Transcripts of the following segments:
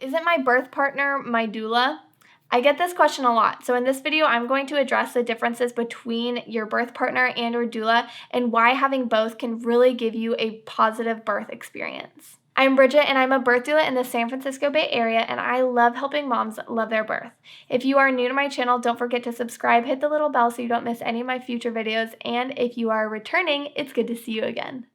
Isn't my birth partner my doula? I get this question a lot. So in this video, I'm going to address the differences between your birth partner and your doula and why having both can really give you a positive birth experience. I'm Bridget and I'm a birth doula in the San Francisco Bay Area, and I love helping moms love their birth. If you are new to my channel, don't forget to subscribe, hit the little bell so you don't miss any of my future videos, and if you are returning, it's good to see you again.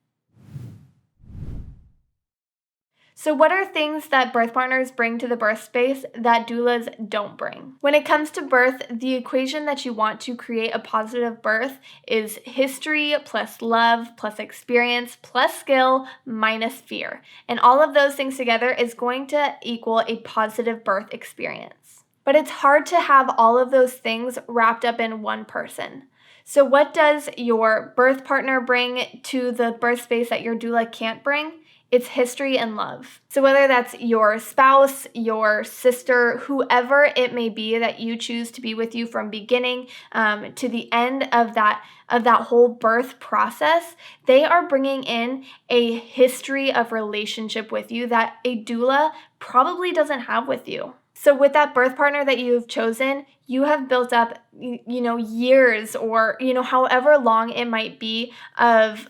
So what are things that birth partners bring to the birth space that doulas don't bring? When it comes to birth, the equation that you want to create a positive birth is history plus love plus experience plus skill minus fear. And all of those things together is going to equal a positive birth experience. But it's hard to have all of those things wrapped up in one person. So what does your birth partner bring to the birth space that your doula can't bring? It's history and love. So whether that's your spouse, your sister, whoever it may be that you choose to be with you from beginning to the end of that whole birth process, they are bringing in a history of relationship with you that a doula probably doesn't have with you. So with that birth partner that you've chosen, you have built up, years or, however long it might be of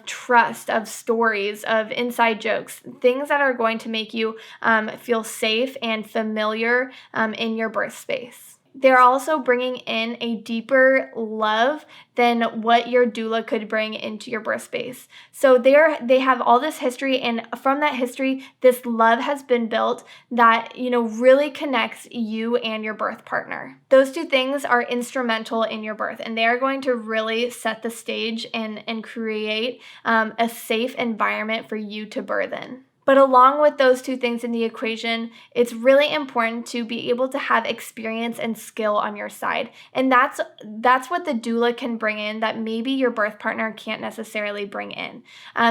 trust, of stories, of inside jokes, things that are going to make you feel safe and familiar in your birth space. They're also bringing in a deeper love than what your doula could bring into your birth space. So they have all this history, and from that history, this love has been built that, really connects you and your birth partner. Those two things are instrumental in your birth, and they are going to really set the stage and create a safe environment for you to birth in. But along with those two things in the equation, it's really important to be able to have experience and skill on your side. And that's what the doula can bring in that maybe your birth partner can't necessarily bring in.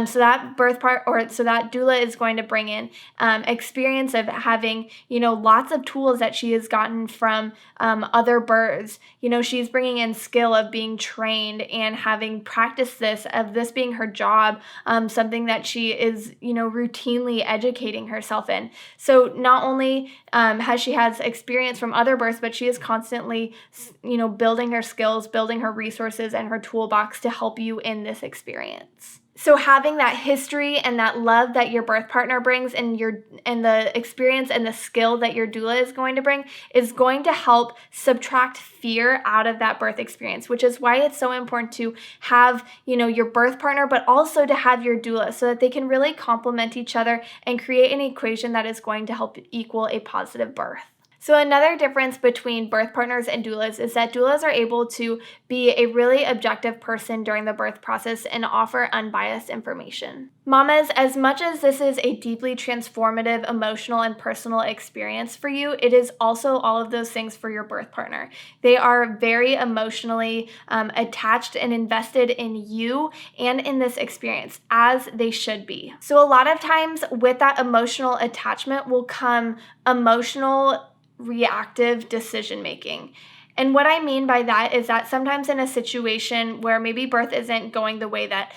So that doula is going to bring in experience of having, lots of tools that she has gotten from other births. She's bringing in skill of being trained and having practiced this being her job, something that she is, routinely educating herself in. So not only has experience from other births, but she is constantly, building her skills, building her resources and her toolbox to help you in this experience. So having that history and that love that your birth partner brings and the experience and the skill that your doula is going to bring is going to help subtract fear out of that birth experience, which is why it's so important to have, your birth partner, but also to have your doula so that they can really complement each other and create an equation that is going to help equal a positive birth. So another difference between birth partners and doulas is that doulas are able to be a really objective person during the birth process and offer unbiased information. Mamas, as much as this is a deeply transformative, emotional, and personal experience for you, it is also all of those things for your birth partner. They are very emotionally attached and invested in you and in this experience, as they should be. So a lot of times with that emotional attachment will come emotional reactive decision making. And what I mean by that is that sometimes in a situation where maybe birth isn't going the way that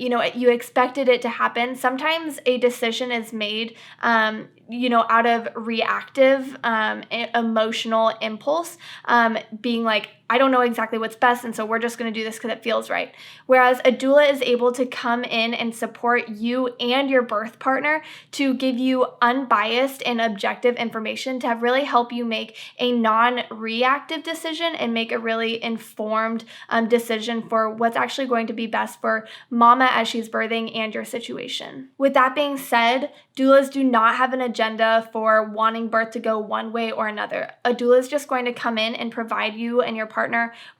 you expected it to happen, sometimes a decision is made out of reactive emotional impulse, being like, I don't know exactly what's best, and so we're just going to do this because it feels right. Whereas a doula is able to come in and support you and your birth partner to give you unbiased and objective information to really help you make a non-reactive decision and make a really informed decision for what's actually going to be best for mama as she's birthing and your situation. With that being said, doulas do not have an agenda for wanting birth to go one way or another. A doula is just going to come in and provide you and your partner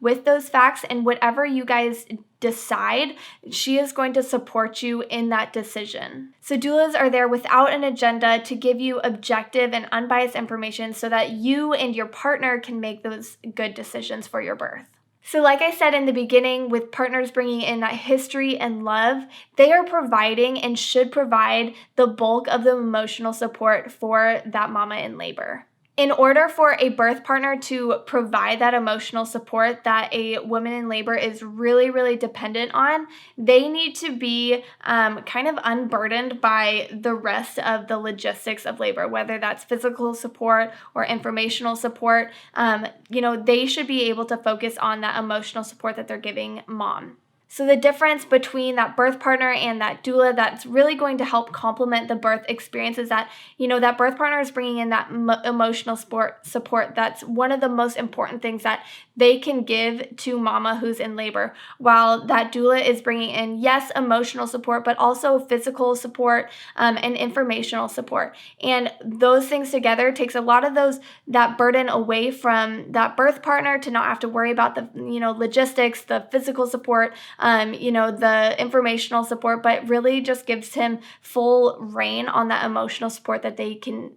with those facts, and whatever you guys decide, she is going to support you in that decision. So doulas are there without an agenda to give you objective and unbiased information so that you and your partner can make those good decisions for your birth. So like I said in the beginning, with partners bringing in that history and love, they are providing and should provide the bulk of the emotional support for that mama in labor. In order for a birth partner to provide that emotional support that a woman in labor is really, really dependent on, they need to be kind of unburdened by the rest of the logistics of labor, whether that's physical support or informational support. They should be able to focus on that emotional support that they're giving mom. So the difference between that birth partner and that doula that's really going to help complement the birth experience is that, that birth partner is bringing in that emotional support. That's one of the most important things that they can give to mama who's in labor, while that doula is bringing in, yes, emotional support, but also physical support and informational support. And those things together takes a lot of that burden away from that birth partner to not have to worry about the, logistics, the physical support, the informational support, but really just gives him full reign on that emotional support that they can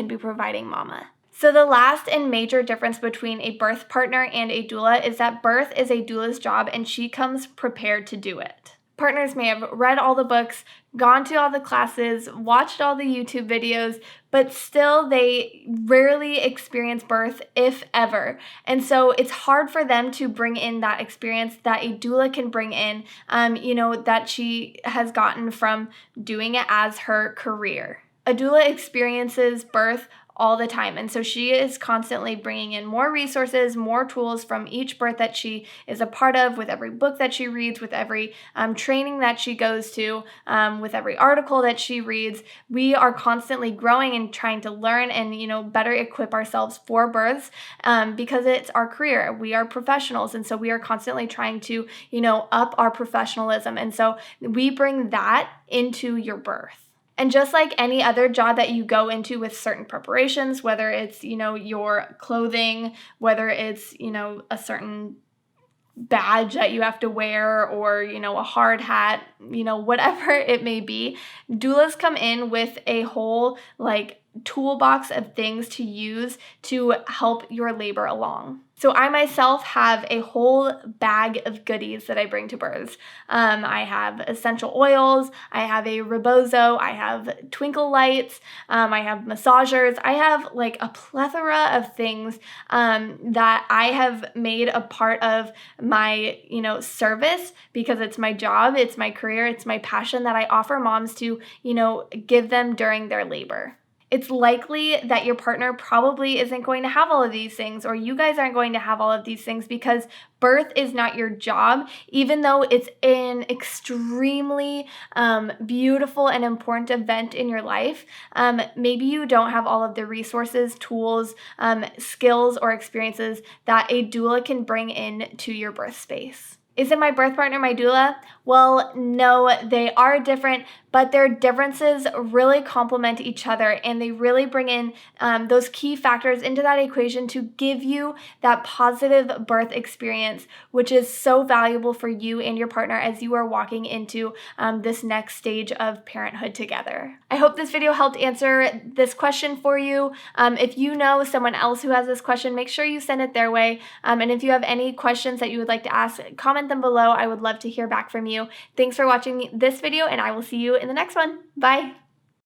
be providing mama. So the last and major difference between a birth partner and a doula is that birth is a doula's job and she comes prepared to do it. Partners may have read all the books, gone to all the classes, watched all the YouTube videos, but still they rarely experience birth, if ever. And so it's hard for them to bring in that experience that a doula can bring in, that she has gotten from doing it as her career. A doula experiences birth all the time. And so she is constantly bringing in more resources, more tools from each birth that she is a part of, with every book that she reads, with every training that she goes to, with every article that she reads. We are constantly growing and trying to learn and, better equip ourselves for births because it's our career. We are professionals. And so we are constantly trying to, up our professionalism. And so we bring that into your birth. And just like any other job that you go into with certain preparations, whether it's, your clothing, whether it's, a certain badge that you have to wear or, a hard hat, whatever it may be, doulas come in with a whole toolbox of things to use to help your labor along. So I myself have a whole bag of goodies that I bring to births. I have essential oils, I have a rebozo, I have twinkle lights, I have massagers, I have a plethora of things that I have made a part of my, service because it's my job, it's my career, it's my passion that I offer moms to, give them during their labor. It's likely that your partner probably isn't going to have all of these things, or you guys aren't going to have all of these things, because birth is not your job, even though it's an extremely beautiful and important event in your life. Maybe you don't have all of the resources, tools, skills, or experiences that a doula can bring in to your birth space. Isn't my birth partner my doula? Well, no, they are different, but their differences really complement each other, and they really bring in those key factors into that equation to give you that positive birth experience, which is so valuable for you and your partner as you are walking into this next stage of parenthood together. I hope this video helped answer this question for you. If you know someone else who has this question, make sure you send it their way. And if you have any questions that you would like to ask, comment them below. I would love to hear back from you. Thanks for watching this video, and I will see you in the next one. Bye.